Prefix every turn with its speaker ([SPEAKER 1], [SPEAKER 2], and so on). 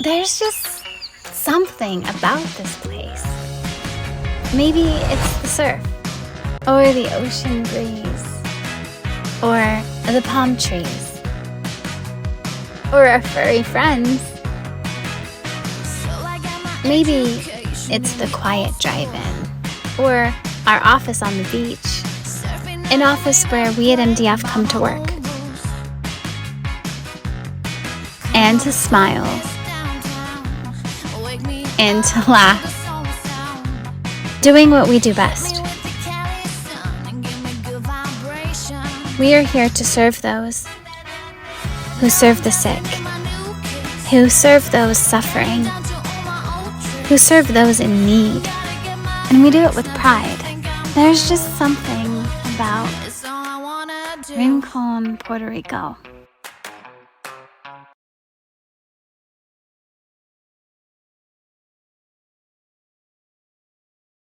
[SPEAKER 1] There's just something about this place. Maybe it's the surf, or the ocean breeze, or the palm trees, or our furry friends. Maybe it's the quiet drive-in, or our office on the beach, an office where we at MDF come to work. And to smile, and to laugh, doing what we do best. We are here to serve those who serve the sick, who serve those suffering, who serve those in need, and we do it with pride. There's just something about Rincon, Puerto Rico.